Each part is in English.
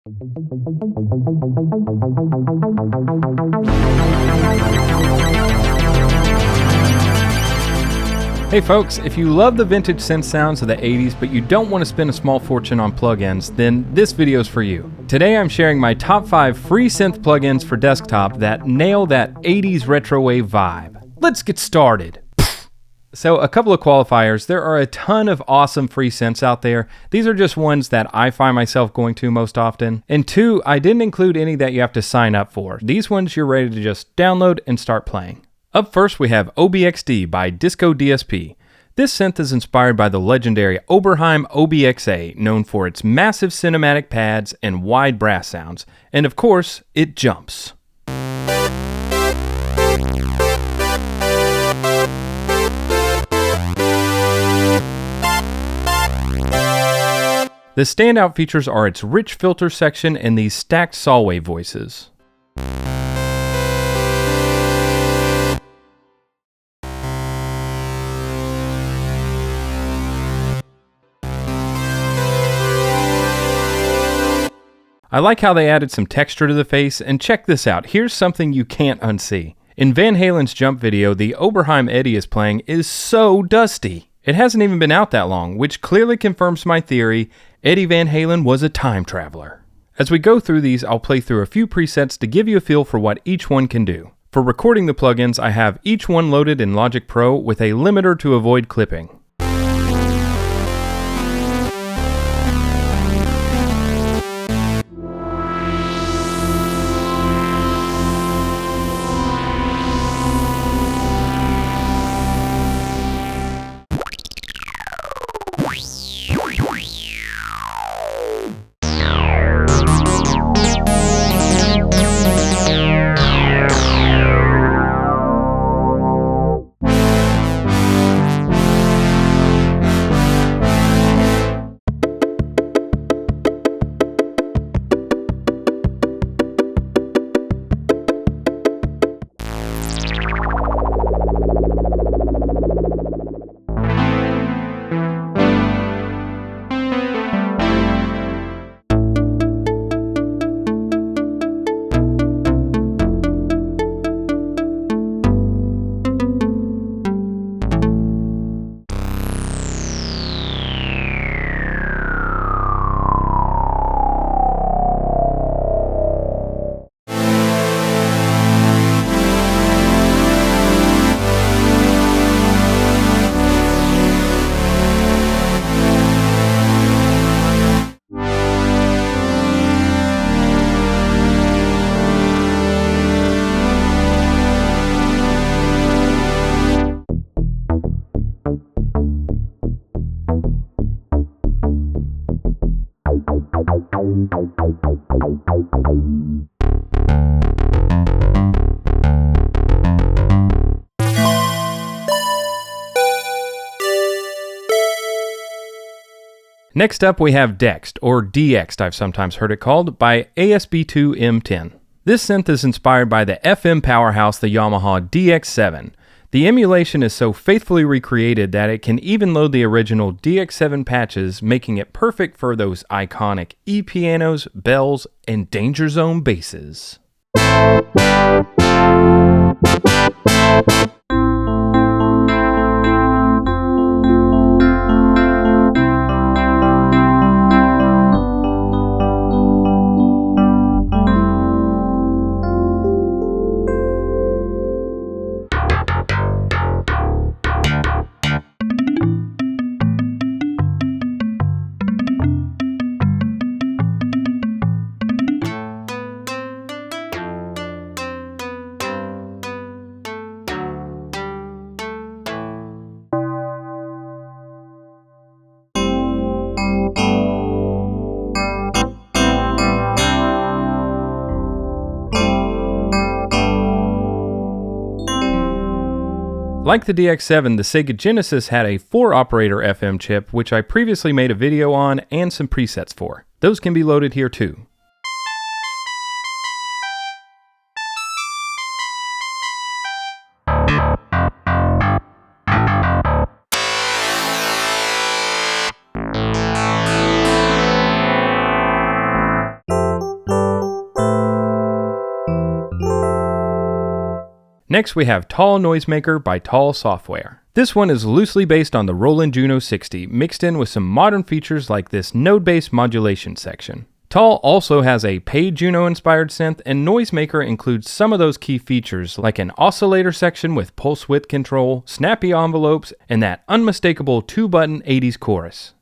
Hey folks, if you love the vintage synth sounds of the 80s but you don't want to spend a small fortune on plugins, then this video is for you. Today I'm sharing my top 5 free synth plugins for desktop that nail that 80s retro wave vibe. Let's get started. So a couple of qualifiers. There are a ton of awesome free synths out there. These are just ones that I find myself going to most often. And 2, I didn't include any that you have to sign up for. These ones you're ready to just download and start playing. Up first we have OBXD by Disco DSP. This synth is inspired by the legendary Oberheim OBXA, known for its massive cinematic pads and wide brass sounds. And of course, it jumps. The standout features are its rich filter section and these stacked saw wave voices. I like how they added some texture to the face, and check this out, here's something you can't unsee. In Van Halen's Jump video, the Oberheim Eddie is playing is so dusty. It hasn't even been out that long, which clearly confirms my theory, Eddie Van Halen was a time traveler. As we go through these, I'll play through a few presets to give you a feel for what each one can do. For recording the plugins, I have each one loaded in Logic Pro with a limiter to avoid clipping. Next up we have Dexed, or Dexed I've sometimes heard it called, by ASB2M10. This synth is inspired by the FM powerhouse, the Yamaha DX7. The emulation is so faithfully recreated that it can even load the original DX7 patches, making it perfect for those iconic E.Pianos, bells, and Danger Zone basses. Like the DX7, the Sega Genesis had a 4-operator FM chip, which I previously made a video on and some presets for. Those can be loaded here too. Next we have TAL-NoiseMaker by TAL Software. This one is loosely based on the Roland Juno 60, mixed in with some modern features like this node-based modulation section. TAL also has a paid Juno-inspired synth, and NoiseMaker includes some of those key features like an oscillator section with pulse width control, snappy envelopes, and that unmistakable 2-button 80s chorus.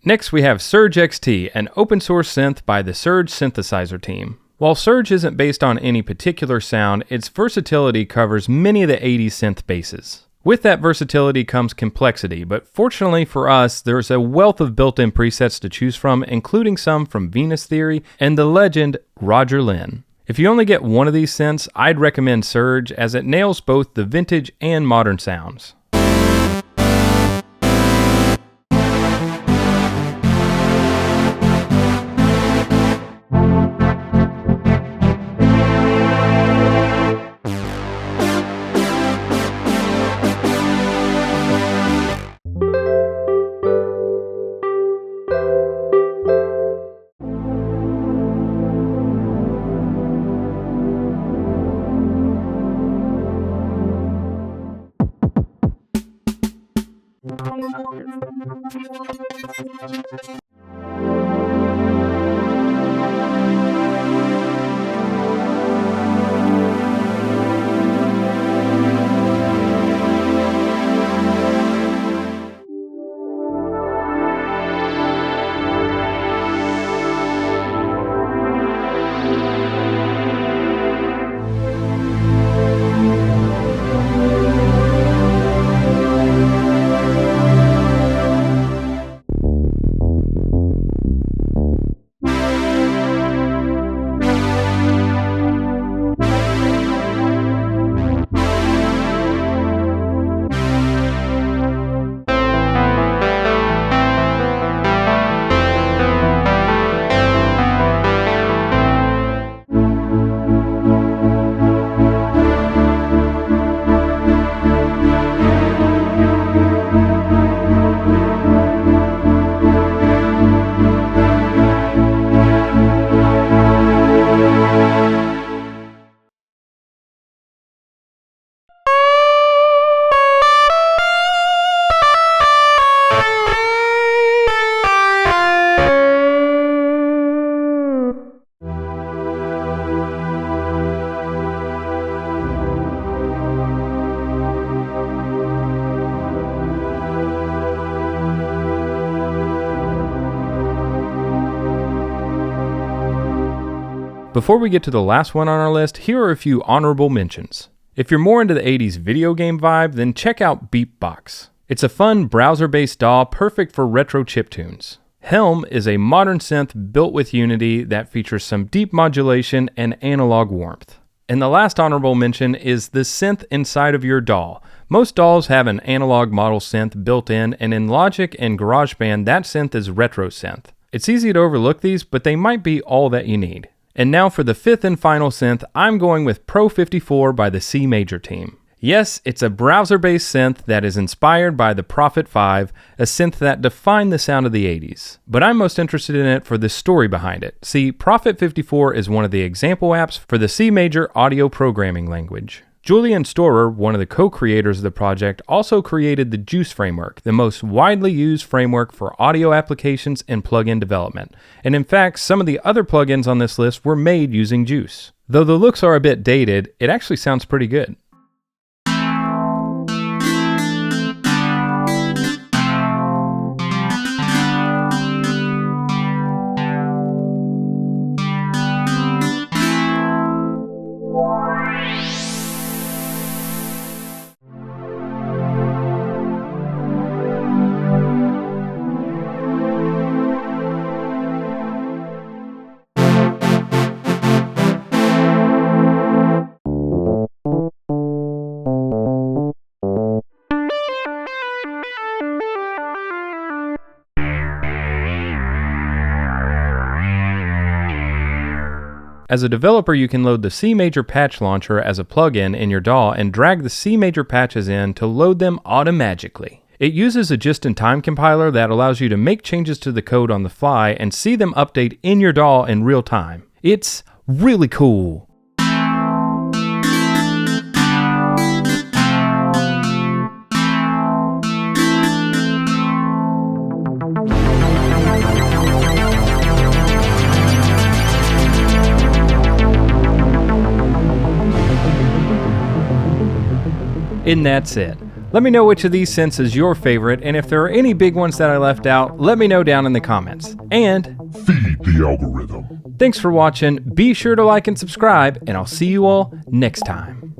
Next we have Surge XT, an open source synth by the Surge synthesizer team. While Surge isn't based on any particular sound, its versatility covers many of the 80s synth bases. With that versatility comes complexity, but fortunately for us, there's a wealth of built-in presets to choose from, including some from Venus Theory and the legend Roger Lynn. If you only get one of these synths, I'd recommend Surge as it nails both the vintage and modern sounds. Before we get to the last one on our list, here are a few honorable mentions. If you're more into the 80s video game vibe, then check out Beatbox. It's a fun browser-based DAW perfect for retro chiptunes. Helm is a modern synth built with Unity that features some deep modulation and analog warmth. And the last honorable mention is the synth inside of your DAW. Most DAWs have an analog model synth built in, and in Logic and GarageBand, that synth is Retro Synth. It's easy to overlook these, but they might be all that you need. And now for the fifth and final synth, I'm going with Pro 54 by the Cmajor team. Yes, it's a browser-based synth that is inspired by the Prophet 5, a synth that defined the sound of the 80s. But I'm most interested in it for the story behind it. See, Prophet 54 is one of the example apps for the Cmajor audio programming language. Julian Storer, one of the co-creators of the project, also created the Juice framework, the most widely used framework for audio applications and plugin development. And in fact, some of the other plugins on this list were made using Juice. Though the looks are a bit dated, it actually sounds pretty good. As a developer, you can load the Cmajor patch launcher as a plugin in your DAW and drag the Cmajor patches in to load them automagically. It uses a just-in-time compiler that allows you to make changes to the code on the fly and see them update in your DAW in real time. It's really cool. And that's it. Let me know which of these synths is your favorite, and if there are any big ones that I left out, let me know down in the comments. And feed the algorithm. Thanks for watching, be sure to like and subscribe, and I'll see you all next time.